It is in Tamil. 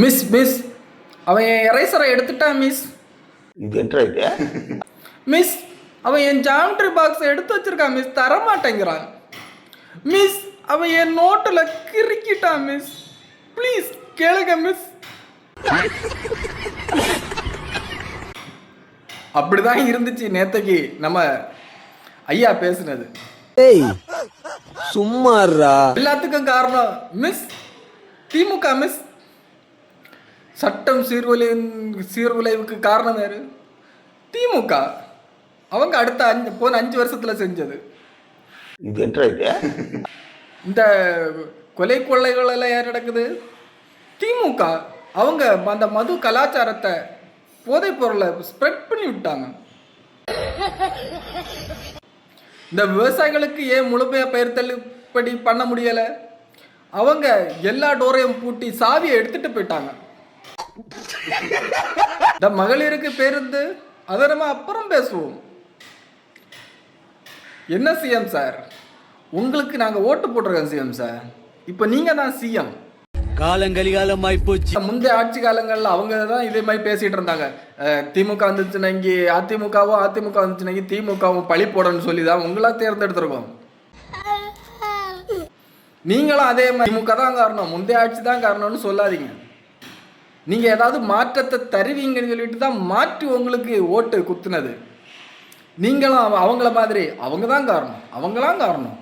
மிஸ் மிஸ் அவன் என் எரேசரை எடுத்துட்டான் மிஸ். இது என்ன இது? மிஸ் அவன் என் ஜாமெட்ரி பாக்ஸை எடுத்து வச்சிருக்கான் மிஸ், தரமாட்டேங்கிறான் மிஸ். அவன் என் நோட்டில் கிறுக்கிட்டான் மிஸ், ப்ளீஸ் கேளுங்க மிஸ். அப்படிதான் இருந்துச்சு நேத்தைக்கு நம்ம ஐயா பேசுனது. ஏய் சும்மாறா. எல்லாத்துக்கும் காரணம் மிஸ் திமுக மிஸ். சட்டம் சீர்குலைவுக்கு காரணம் யாரு? திமுக. அவங்க அடுத்த போன 5 வருஷத்துல செஞ்சது. இது என்ன இது? இந்த கொலை கொள்ளைகள் எல்லாம் யார் நடக்குது? திமுக. அவங்க அந்த மது கலாச்சாரத்தை போதைப் பொருளை ஸ்ப்ரெட் பண்ணி விட்டாங்க. இந்த விவசாயிகளுக்கு ஏன் முழுமையா பயிர் தள்ளுபடி பண்ண முடியல? அவங்க எல்லா டோரையும் பூட்டி சாவியை எடுத்துட்டு போயிட்டாங்க. இந்த மகளிருக்கு பேருந்து அதை நம்ம அப்புறம் பேசுவோம். என்ன சிஎம் சார், உங்களுக்கு நாங்க ஓட்டு போட்டிருக்கோம் சிஎம் சார். இப்ப நீங்க தான் சிஎம். காலங்கலிகாலமாய் போச்சு. முந்தைய ஆட்சி காலங்கள்ல அவங்க தான் இதே மாதிரி பேசிட்டு இருந்தாங்க. திமுக வந்துச்சுன்னா இங்கே அதிமுகவும், அதிமுக வந்துச்சுன்னா இங்கே திமுகவும் பழி போடணும்னு சொல்லி தான் உங்களா தேர்ந்தெடுத்திருக்கோம். நீங்களும் அதே மாதிரி திமுக தான் காரணம், முந்தைய ஆட்சி தான் காரணம்னு சொல்லாதீங்க. நீங்க ஏதாவது மாற்றத்தை தருவீங்கன்னு சொல்லிட்டு தான் மாற்றி உங்களுக்கு ஓட்டு குத்துனது. நீங்களும் அவங்கள மாதிரி அவங்க தான் காரணம், அவங்களாம் காரணம்.